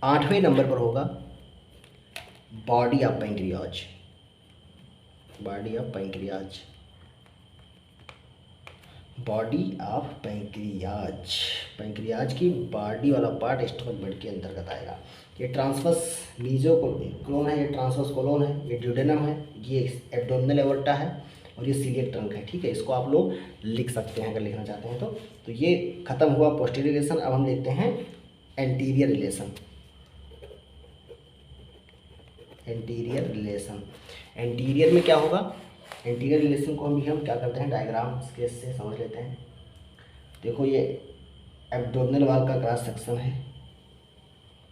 8वें number पर होगा body of pancreas. Body of pancreas, body of pancreas, pancreas की body वाला पार्ट स्टमक बेड के अंतर्गत आएगा। ये ट्रांसवर्स मीजोकोलोन है, ये ट्रांसवर्स कोलोन है, ये ड्यूडेनम है, ये एब्डोमिनल एओर्टा है और ये सीलिएक ट्रंक है। ठीक है, इसको आप लोग लिख सकते हैं अगर लिखना चाहते हैं तो ये खत्म हुआ पोस्टीरियर रिलेशन। अब हम देखते हैं anterior relation. Anterior relation, anterior में क्या होगा, एंटीरियर रिलेशन को हम क्या करते हैं, डायग्राम स्केच से समझ लेते हैं। देखो ये एब्डोमिनल वाल का क्रॉस सेक्शन है,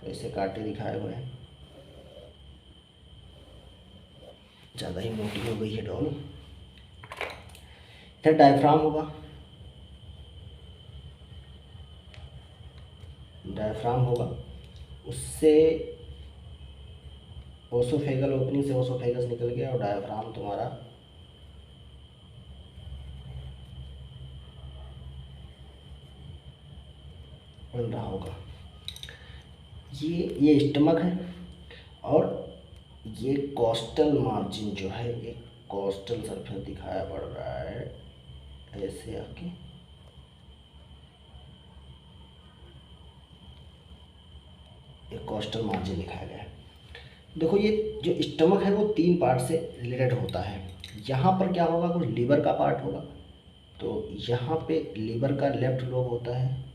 तो इसे काटे दिखाए हुए हैं। ज़्यादा ही मोटी हो गई है डॉल। इधर डायफ्राम होगा, डायफ्राम होगा, उससे ओसोफेगल ओपनिंग से ओसोफेगस निकल गया और डायफ्राम तुम्हारा बन रहा होगा। ये स्टमक है और ये कोस्टल मार्जिन जो है, एक कोस्टल सरफेस दिखाया पड़ रहा है ऐसे आके, एक कोस्टल मार्जिन दिखाया गया है। देखो ये जो स्टमक है वो 3 पार्ट से रिलेटेड होता है। यहाँ पर क्या होगा, कुछ लीवर का पार्ट होगा, तो यहाँ पे लीवर का लेफ्ट लोब होता है,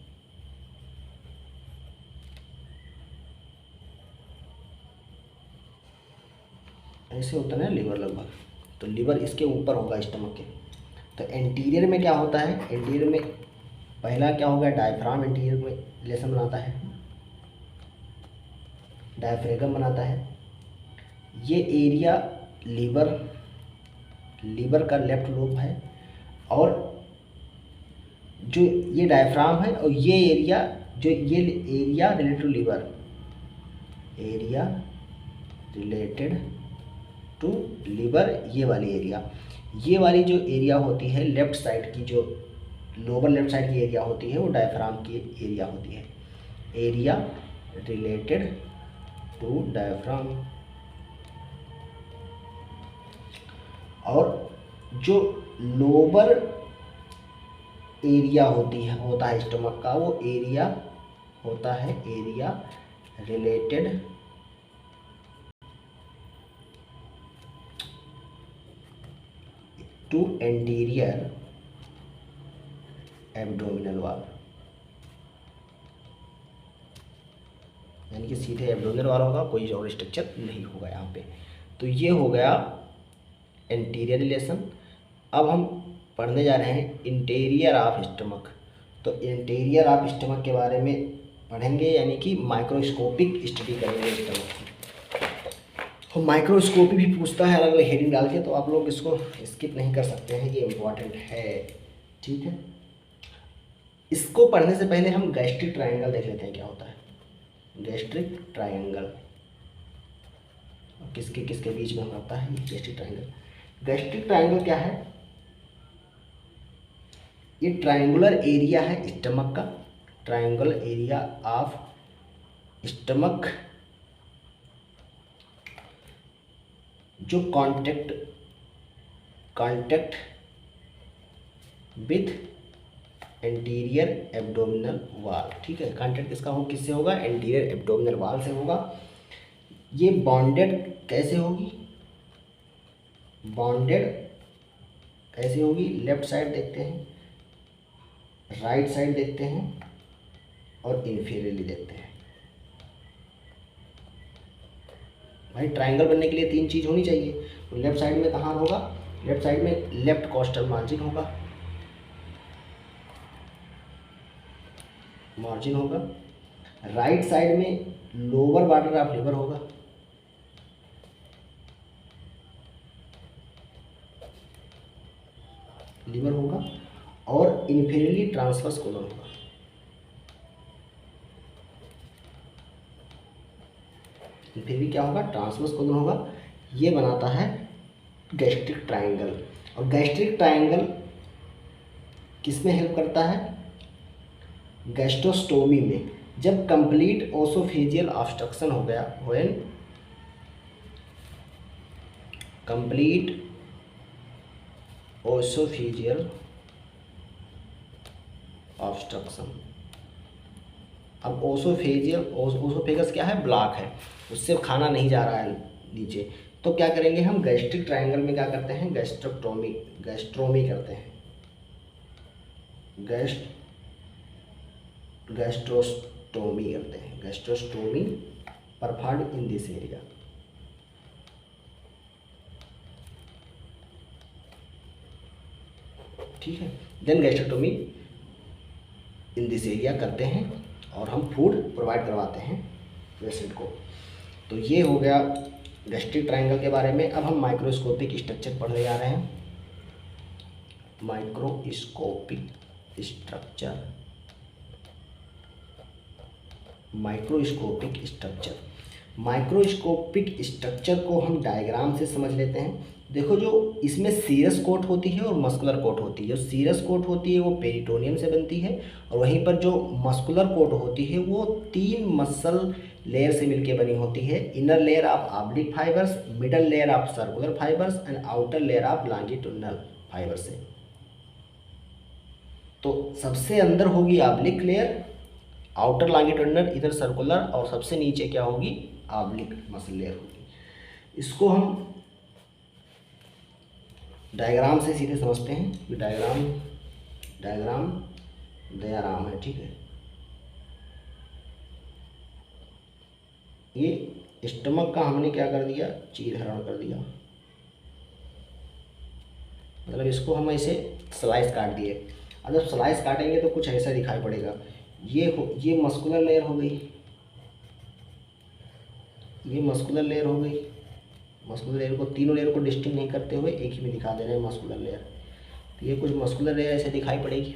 ऐसे होता है ना लीवर लगभग, तो लीवर इसके ऊपर होगा स्टमक के। तो एंटीरियर में क्या होता है, एंटीरियर में पहला क्या होगा, डायफ्राम एंटीरियर में रिलेशन बनाता है, डायफ्रेगम बनाता है। ये एरिया लीवर का लेफ्ट लोब है और जो ये डायफ्राम है और ये area related to liver, area related to liver, ये वाली जो एरिया होती है लेफ्ट साइड की, जो लोअर लेफ्ट साइड की एरिया होती है वो डायफ्राम की एरिया होती है, एरिया रिलेटेड टू डायफ्राम। और जो लोअर एरिया होता है स्टमक का, वो एरिया होता है area related to anterior abdominal wall, यानी कि सीधे एब्डोमिनल वॉल होगा, कोई और स्ट्रक्चर नहीं होगा यहाँ पे। तो ये हो गया एंटीरियर रिलेशन। अब हम पढ़ने जा रहे हैं इंटीरियर ऑफ स्टमक। तो इंटीरियर ऑफ स्टमक के बारे में पढ़ेंगे, यानी कि माइक्रोस्कोपिक स्टडी करेंगे स्टमक की। तो माइक्रोस्कोपी भी पूछता है अलग अलग हेडिंग डाल के, तो आप लोग इसको स्किप नहीं कर सकते हैं, ये इम्पॉर्टेंट है। ठीक है, इसको पढ़ने से पहले हम गैस्ट्रिक ट्रायंगल देख लेते हैं क्या होता है। गैस्ट्रिक ट्रायंगल किसके किसके बीच में होता है, ये गैस्ट्रिक ट्रायंगल। गैस्ट्रिक ट्रायंगल क्या है, ये ट्रायंगुलर एरिया है स्टमक का, ट्रायंगुलर एरिया ऑफ स्टमक, जो contact with anterior abdominal wall. ठीक है, कॉन्टेक्ट इसका हो किससे होगा, एंटीरियर एब्डोमिनल वॉल से होगा। ये बॉन्डेड कैसे होगी, लेफ्ट साइड देखते हैं, राइट साइड देखते हैं और इन्फीरियरली देखते हैं। भाई ट्रायंगल बनने के लिए 3 चीज़ होनी चाहिए। तो लेफ्ट साइड में कहाँ होगा, लेफ्ट साइड में लेफ्ट कोस्टल मार्जिन होगा, राइट साइड में लोअर बॉर्डर ऑफ लीवर होगा, और इन्फीरियरली ट्रांसवर्स कोलन होगा। इन्फीरियरली क्या होगा, ट्रांसवर्स कोलन होगा। ये बनाता है गैस्ट्रिक ट्रायंगल। और गैस्ट्रिक ट्रायंगल किस में हेल्प करता है, गैस्ट्रोस्टोमी में। जब कंप्लीट ओसोफेजियल ऑब्स्ट्रक्शन हो गया, व्हेन कंप्लीट ओसोफेजियल ऑब्स्ट्रक्शन, अब ओसोफेगस क्या है, ब्लॉक है, उससे खाना नहीं जा रहा है नीचे, तो क्या करेंगे हम, गैस्ट्रिक ट्रायंगल में क्या करते हैं, गैस्ट्रोमी करते हैं, गैस्ट्रोस्टोमी करते हैं, gastrostomy performed in this area. ठीक है, then gastrotomy in this area करते हैं और हम फूड प्रोवाइड करवाते हैं पेशेंट को। तो ये हो गया गैस्ट्रिक ट्रायंगल के बारे में। अब हम माइक्रोस्कोपिक स्ट्रक्चर पढ़ने जा रहे हैं। माइक्रोस्कोपिक स्ट्रक्चर को हम डायग्राम से समझ लेते हैं। देखो, जो इसमें सीरस कोट होती है और मस्कुलर कोट होती है। जो सीरस कोट होती है वो पेरिटोनियम से बनती है, और वहीं पर जो मस्कुलर कोट होती है वो 3 मसल लेयर से मिलकर बनी होती है। Inner layer of oblique fibres, middle layer of circular fibres and outer layer of longitudinal fibre से। तो सबसे अंदर होगी ऑब्लिक लेयर, आउटर लॉन्गिट्यूडिनल, इधर सर्कुलर, और सबसे नीचे क्या होगी, ऑब्लिक मसल लेयर होगी। इसको हम डायग्राम से सीधे समझते हैं कि डायग्राम दयाराम है। ठीक है, ये स्टमक का हमने क्या कर दिया, चीरहरण कर दिया, मतलब इसको हम ऐसे स्लाइस काट दिए। अब जब स्लाइस काटेंगे तो कुछ ऐसा दिखाई पड़ेगा। ये मस्कुलर लेयर हो गई, ये मस्कुलर लेयर हो गई। मस्कुलर लेयर को, तीनों लेयर को डिस्टिंक्ट नहीं करते हुए एक ही में दिखा दे रहे हैं मस्कुलर लेयर। तो ये कुछ मस्कुलर लेयर ऐसे दिखाई पड़ेगी,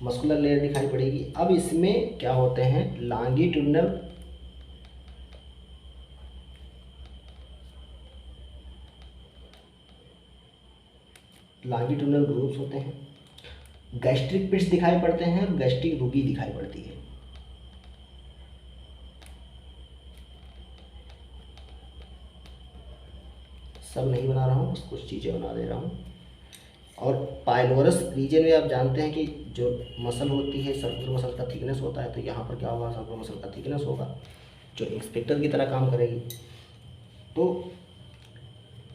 मस्कुलर लेयर दिखाई पड़ेगी। अब इसमें क्या होते हैं, लॉन्गिट्यूडिनल ग्रूव्स होते हैं, गैस्ट्रिक पिट्स दिखाई पड़ते हैं, और गैस्ट्रिक रुगी दिखाई पड़ती है। सब नहीं बना रहा हूँ, बस कुछ चीज़ें बना दे रहा हूँ। और पाइलोरस रीजन में आप जानते हैं कि जो मसल होती है, सर्कुलर मसल का थिकनेस होता है, तो यहाँ पर क्या होगा, सर्कुलर मसल का थिकनेस होगा जो इंस्पेक्टर की तरह काम करेगी। तो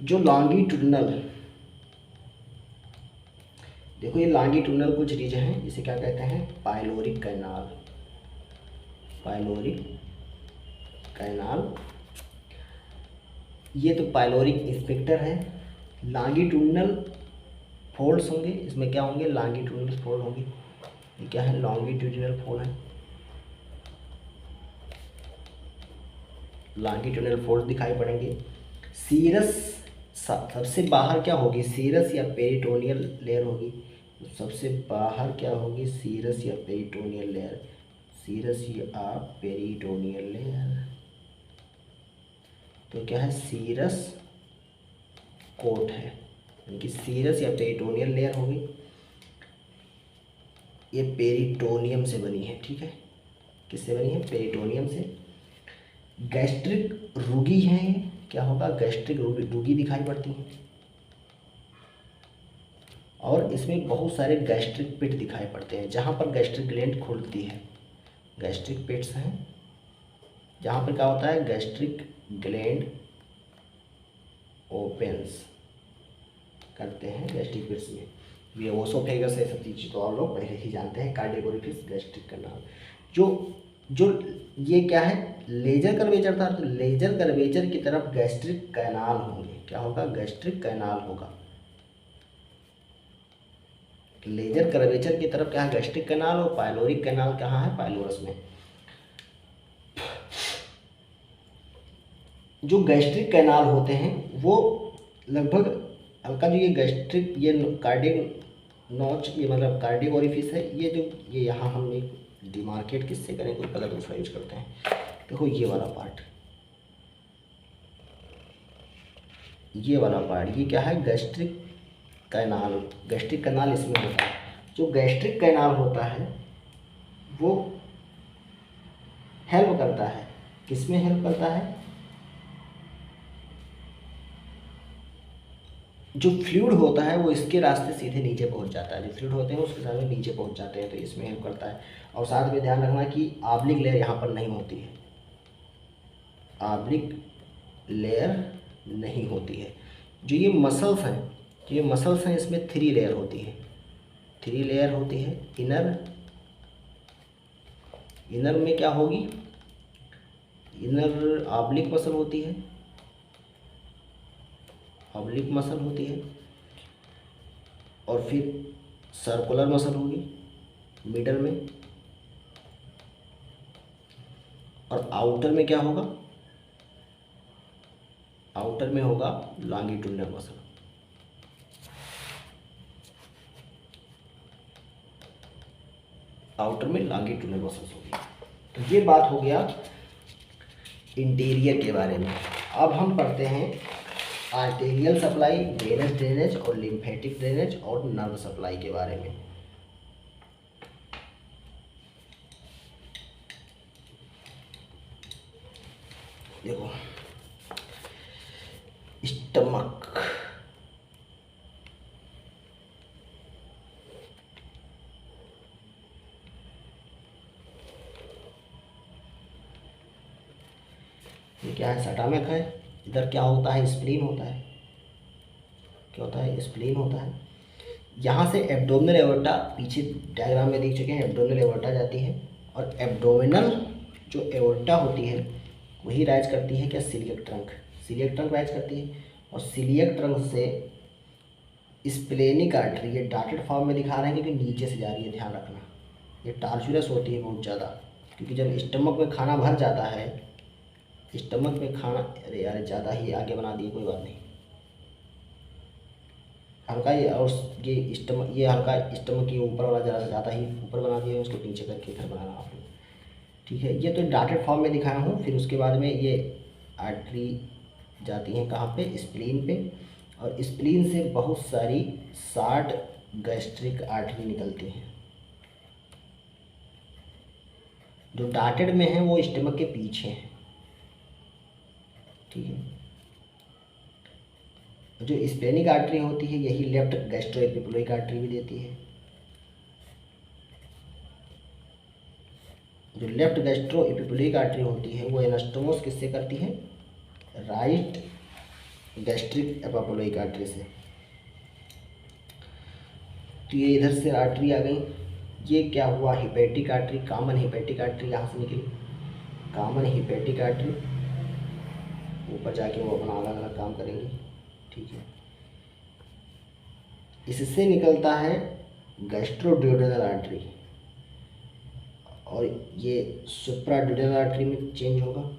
जो लॉन्गिट्यूडिनल, देखो ये लॉन्गिट्यूडिनल कुछ रीजन है, जिसे क्या कहते हैं, पाइलोरिक कैनाल। ये तो पाइलोरिक इंस्पेक्टर है। लॉन्गिट्यूडिनल फोल्ड्स होंगे, इसमें क्या होंगे, लॉन्गिट्यूडिनल फोल्ड होंगी। ये क्या है, लॉन्गिट्यूडिनल फोल्ड है, लॉन्गिट्यूडिनल फोल्ड दिखाई पड़ेंगे। सीरस सबसे बाहर क्या होगी, सीरस या पेरिटोनियल लेयर होगी। सबसे बाहर क्या होगी, सीरस या पेरिटोनियल लेयर, सीरस या पेरिटोनियल लेयर। तो क्या है, सीरस कोट है, यानी सीरस या पेरिटोनियल लेयर होगी। ये पेरिटोनियम से बनी है। ठीक है, किससे बनी है, पेरिटोनियम से। गैस्ट्रिक रुगी है, क्या होगा, गैस्ट्रिक रुगी दिखाई पड़ती है। और इसमें बहुत सारे गैस्ट्रिक पिट दिखाई पड़ते हैं, जहाँ पर गैस्ट्रिक ग्लैंड खुलती है। गैस्ट्रिक पिट्स हैं जहाँ पर क्या होता है, गैस्ट्रिक ग्लैंड ओपन्स करते हैं गैस्ट्रिक पिट्स में। ये ओसोफेगस है, सब चीज़ तो आप लोग पहले ही जानते हैं। कार्डियक ओरिफिस, गैस्ट्रिक कैनाल, जो ये क्या है, लेजर कर्वेचर था, तो लेजर कर्वेचर की तरफ गैस्ट्रिक कैनाल होंगे। क्या होगा, गैस्ट्रिक कैनाल होगा। लेजर कर्वेचर की तरफ क्या है, गैस्ट्रिक कैनाल, और पाइलोरिक कैनाल कहाँ है, पाइलोरस में। जो गैस्ट्रिक कैनाल होते हैं वो लगभग हल्का, जो ये गैस्ट्रिक, ये कार्डियक नॉच, ये मतलब कार्डियक ओरिफिस है। ये यहाँ हम एक डिमार्केट किससे करें, कोई कलर दूसरा यूज करते हैं। देखो ये वाला पार्ट, ये क्या है, गैस्ट्रिक कैनाल। गैस्ट्रिक कैनाल इसमें होता है। जो गैस्ट्रिक कैनाल होता है वो हेल्प करता है। किस में हेल्प करता है? जो फ्लूइड होता है वो इसके रास्ते सीधे नीचे पहुंच जाता है, जो फ्लूइड होते हैं उसके साथ में नीचे पहुंच जाते हैं, तो इसमें हेल्प करता है। और साथ में ध्यान रखना कि ऑब्लिक लेयर यहाँ पर नहीं होती है, ऑब्लिक लेयर नहीं होती है। जो ये मसल्स हैं, जो ये मसल्स हैं इसमें 3 लेयर होती है, 3 लेयर होती है। इनर में क्या होगी? इनर ऑब्लिक मसल होती है, ऑब्लिक मसल होती है। और फिर सर्कुलर मसल होगी मिडल में। और आउटर में क्या होगा? आउटर में होगा लॉन्गिट्यूडिनल मसल। आउटर में लॉन्गिट्यूडिनल मसल्स होगी। तो ये बात हो गया इंटीरियर के बारे में। अब हम पढ़ते हैं आर्टेरियल सप्लाई, वेनस ड्रेनेज और लिम्फेटिक ड्रेनेज और नर्व सप्लाई के बारे में। देखो, स्टमक, ये क्या है? स्टमक है। इधर क्या होता है? स्प्लीन होता है। क्या होता है? स्प्लीन होता है। यहाँ से एब्डोमिनल एओर्टा, पीछे डायग्राम में देख चुके हैं, एब्डोमिनल एओर्टा जाती है। और एब्डोमिनल जो एओर्टा होती है वही राइज करती है क्या? Coeliac trunk. Coeliac trunk rise करती है। और सिलियक ट्रंक से स्प्लेनिक आर्टरी, ये डॉटेड फॉर्म में दिखा रहे हैं क्योंकि नीचे से जा रही है, ध्यान रखना। ये टार्चुरस होती है बहुत ज़्यादा, क्योंकि जब स्टमक में खाना भर जाता है, स्टमक में खाना, अरे यार ज़्यादा ही आगे बना दिए, कोई बात नहीं, हल्का ये। और ये स्टमक, ये हल्का स्टमक के ऊपर वाला ज़रा सा ज़्यादा ही ऊपर बना दिया है, उसको नीचे करके इधर बनाना आप लोग, ठीक है। ये तो डॉटेड फॉर्म में दिखाया हूँ। फिर उसके बाद में ये आर्टरी जाती हैं कहाँ पे? स्प्लीन पे। और स्प्लीन से बहुत सारी शॉर्ट गैस्ट्रिक आर्टरी निकलती हैं। जो डॉटेड में है वो स्टमक के पीछे हैं, ठीक है। जो स्प्लेनिक आर्टरी होती है यही लेफ्ट गैस्ट्रोएपिपुलोइक आर्टरी भी देती है। जो लेफ्ट गैस्ट्रोएपिपुलोइक आर्टरी होती है वो एनास्टोमोस किससे करती है? राइट गैस्ट्रिक एपिपुलोइक आर्टरी से। तो ये इधर से आर्टरी आ गई। ये क्या हुआ? Hepatic artery, common hepatic artery यहाँ से निकली, कॉमन हिपैटिक आर्टरी। ऊपर जाके वो अपना अलग अलग काम करेंगे, ठीक है। इससे निकलता है गैस्ट्रोड्यूडेनल आर्टरी, और ये सुप्राड्यूडेनल आर्टरी में चेंज होगा।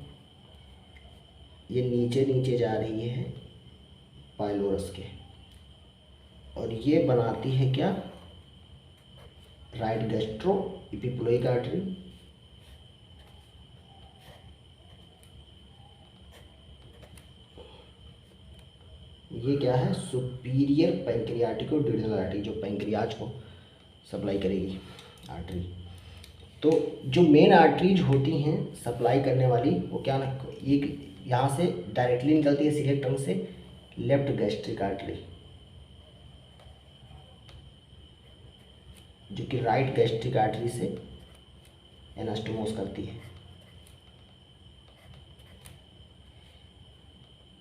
ये नीचे नीचे जा रही है पाइलोरस के, और ये बनाती है क्या? Right gastroepiploic artery. ये क्या है? सुपीरियर पैंक्रियाटिको ड्यूडेनल आर्टरी, जो पैंक्रियाज को सप्लाई करेगी आर्टरी। तो जो मेन आर्टरीज होती हैं सप्लाई करने वाली, वो क्या ना, एक यहाँ से डायरेक्टली निकलती है सीधे टंग से, लेफ्ट गैस्ट्रिक आर्टरी, जो कि राइट गैस्ट्रिक आर्टरी से एनास्टोमोस करती है।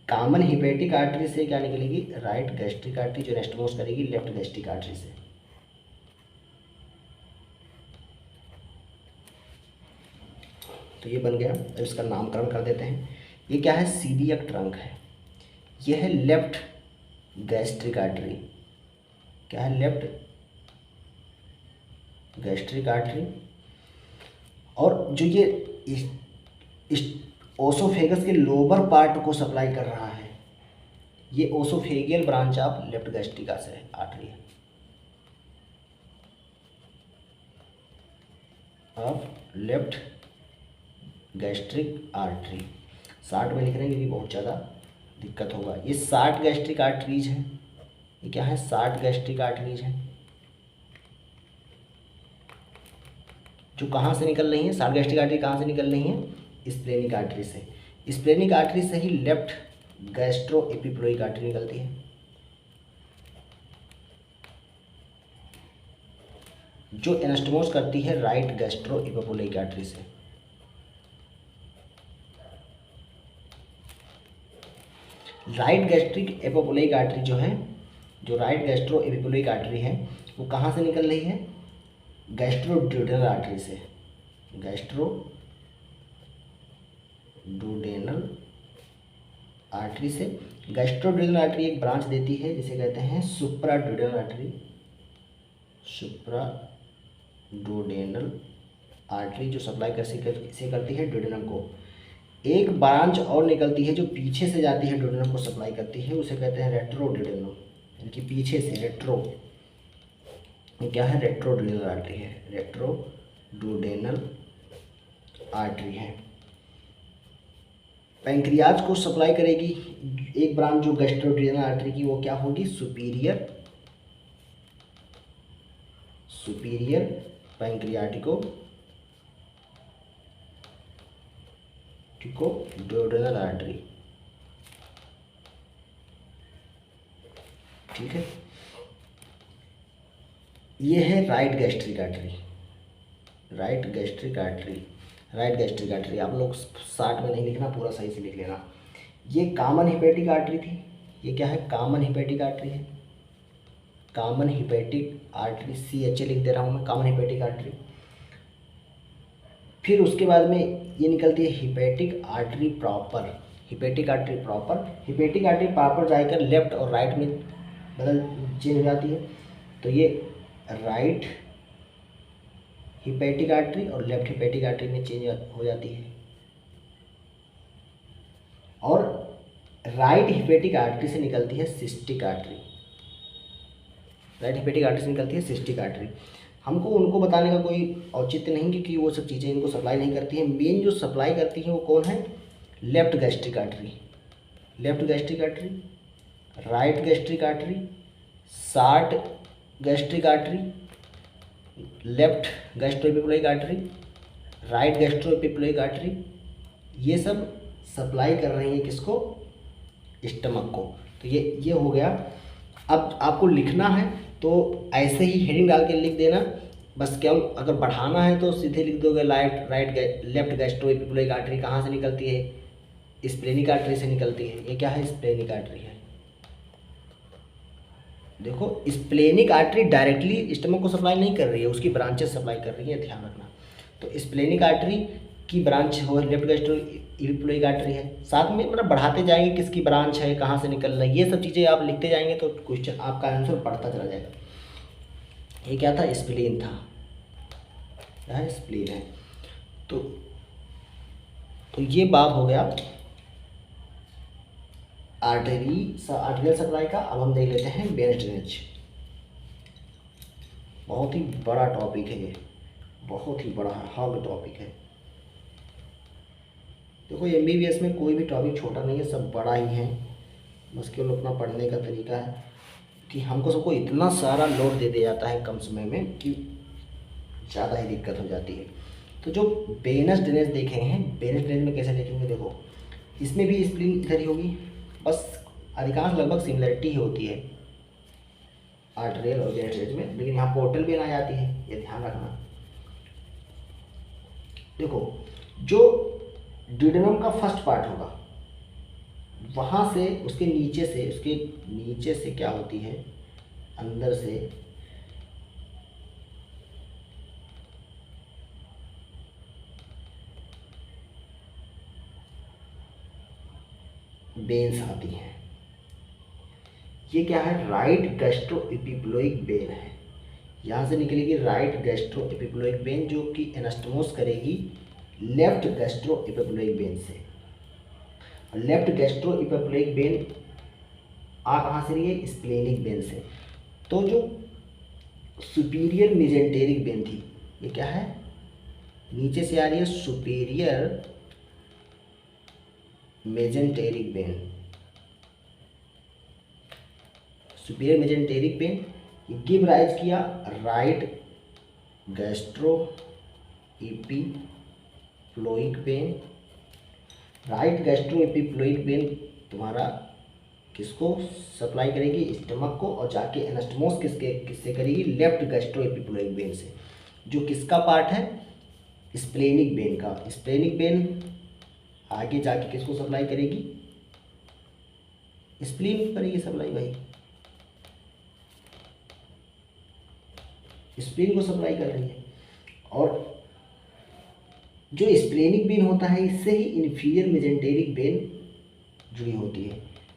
कॉमन हिपैटिक आर्टरी से क्या निकलेगी? राइट गैस्ट्रिक आर्टरी, जो एनास्टोमोस करेगी लेफ्ट गैस्ट्रिक आर्टरी से। तो ये बन गया। अब इसका नामकरण कर देते हैं। ये क्या है? सीलियक ट्रंक है। यह है लेफ्ट गैस्ट्रिक आर्टरी। क्या है? Left gastric artery. और जो ये ओसोफेगस के लोअर पार्ट को सप्लाई कर रहा है, ये oesophageal branch of left gastric artery है, ऑफ लेफ्ट गैस्ट्रिक आर्टरी। 60 में लिख रहे हैं क्योंकि बहुत ज़्यादा दिक्कत होगा। ये 60 गैस्ट्रिक आर्टरीज हैं। ये क्या है? 60 गैस्ट्रिक आर्टरीज हैं, जो कहाँ से निकल रही हैं, शॉर्ट गैस्ट्रिक आर्टरी कहाँ से निकल रही हैं, स्प्लेनिक आर्टरी से। स्प्लेनिक आर्टरी से ही लेफ्ट गैस्ट्रो एपिप्लोइक आर्टरी निकलती है, जो एनास्टोमोस करती है राइट गैस्ट्रो एपिप्लोइक आर्टरी से। राइट गैस्ट्रिक एपिप्लोइक आर्टरी जो है, जो राइट गैस्ट्रो एपिप्लोइक आर्टरी है, वो कहाँ से निकल रही है, गैस्ट्रोड्यूडेनल आर्टरी से। गैस्ट्रोड्यूडेनल आर्टरी से। गैस्ट्रोड्यूडेनल आर्टरी एक ब्रांच देती है जिसे कहते हैं सुप्राड्यूडेनल आर्टरी। सुप्राड्यूडेनल आर्टरी जो सप्लाई इसे करती है ड्यूडेनम को। एक ब्रांच और निकलती है जो पीछे से जाती है, ड्यूडेनम को सप्लाई करती है, उसे कहते हैं रेट्रोड्यूडेनम, यानी कि पीछे से रेट्रो। ये क्या है, रेट्रोड्यूडेनल आर्टरी है, रेट्रोड्यूडेनल आर्टरी है। पैंक्रियाज को सप्लाई करेगी एक ब्रांच जो गैस्ट्रोड्यूडेनल आर्टरी की, वो क्या होगी, सुपीरियर पैंक्रियाटिको-ड्यूडेनल आर्टरी। ठीक है, ये है राइट गैस्ट्रिक आर्टरी। आप लोग शार्ट में नहीं लिखना, पूरा सही से लिख लेना। ये कॉमन हिपैटिक आर्टरी थी। ये क्या है, कॉमन हिपैटिक आर्टरी है, कॉमन हिपैटिक आर्टरी, CHA लिख दे रहा हूँ मैं, कॉमन हिपैटिक आर्टरी। फिर उसके बाद में ये निकलती है hepatic artery proper. Hepatic artery proper जाकर लेफ्ट और राइट में चेंज हो जाती है। तो ये राइट हिपैटिक आर्टरी और लेफ्ट हिपैटिक आर्टरी में चेंज हो जाती है। और राइट हिपैटिक आर्टरी से निकलती है सिस्टिक आर्टरी। हमको उनको बताने का कोई औचित्य नहीं, क्योंकि वो सब चीज़ें इनको सप्लाई नहीं करती हैं। मेन जो सप्लाई करती है वो कौन है, left gastric artery, right gastric artery, short gastric artery, left gastroepiploic artery, right gastroepiploic artery. ये सब सप्लाई कर रही है किसको, स्टमक को। तो ये हो गया। अब आपको लिखना है तो ऐसे ही हेडिंग डाल के लिख देना बस। क्या अगर बढ़ाना है तो सीधे लिख दोगे लेफ्ट गैस्ट्रोएपिप्लोइक आर्टरी कहाँ से निकलती है, स्प्लेनिक आर्टरी से निकलती है। ये क्या है, स्प्लेनिक आर्टरी है। देखो, स्प्लेनिक आर्टरी डायरेक्टली स्टमक को सप्लाई नहीं कर रही है, उसकी ब्रांचेस सप्लाई कर रही है, ध्यान रखना। तो स्प्लेनिक आर्टरी की ब्रांच हो लेफ्ट गैस्ट्रोएपिप्लोइक आर्टरी है। साथ में मतलब बढ़ाते जाएंगे किसकी ब्रांच है, कहाँ से निकल रहा है, ये सब चीज़ें आप लिखते जाएंगे तो क्वेश्चन आपका आंसर बढ़ता चला जाएगा। ये क्या था, स्प्लीन था, क्या है, स्प्लीन है। तो ये बात हो गया आर्टेरियल सप्लाई का। अब हम देख लेते हैं वेन ड्रेनेज। बहुत ही बड़ा टॉपिक है ये, बहुत ही बड़ा हार्ड टॉपिक है। देखो MBBS में कोई भी टॉपिक छोटा नहीं है, सब बड़ा ही है। बस केवल अपना पढ़ने का तरीका है कि हमको सबको इतना सारा लोड दे दिया जाता है कम समय में कि ज़्यादा ही दिक्कत हो जाती है। तो जो वेनस ड्रेनेज देखे हैं, वेनस ड्रेनेज में कैसे देखेंगे, देखो इसमें भी स्प्लीन इधर ही होगी, बस अधिकांश लगभग सिमिलरिटी ही होती है आर्टेरियल और वेनस ड्रेनेज में, लेकिन यहाँ पोर्टल वेन आ जाती है, ये ध्यान रखना। देखो, जो ड्यूडेनम का फर्स्ट पार्ट होगा, वहाँ से उसके नीचे से क्या होती है, अंदर से वेन्स आती हैं। ये क्या है, राइट गैस्ट्रोएपिप्लोइक वेन है। यहाँ से निकलेगी राइट गैस्ट्रोएपिप्लोइक वेन, जो कि एनास्टोमोस करेगी लेफ्ट गैस्ट्रोएपिप्लोइक वेन से। लेफ्ट गैस्ट्रोएपिप्लोइक वेन आ कहाँ से रही है, स्प्लेनिक वेन से। तो जो सुपीरियर मेजेंटेरिक वेन थी, ये क्या है, नीचे से आ रही है superior mesenteric vein. Superior mesenteric vein give rise किया right gastroepiploic vein, right gastroepiploic vein तुम्हारा किसको सप्लाई करेगी, स्टमक को, और जाके एनास्टोमोस किससे करेगी, लेफ्ट गैस्ट्रो एपिफ्लोइक वेन से, जो किसका पार्ट है, स्प्लेनिक वेन का। स्प्लेनिक वेन आगे जाके किसको सप्लाई करेगी, स्प्लीन को करेगी सप्लाई भाई, स्प्लीन को सप्लाई कर रही है। और जो स्प्लेनिक वेन होता है इससे ही इन्फीरियर मेजेंटेरिक वेन जुड़ी होती है।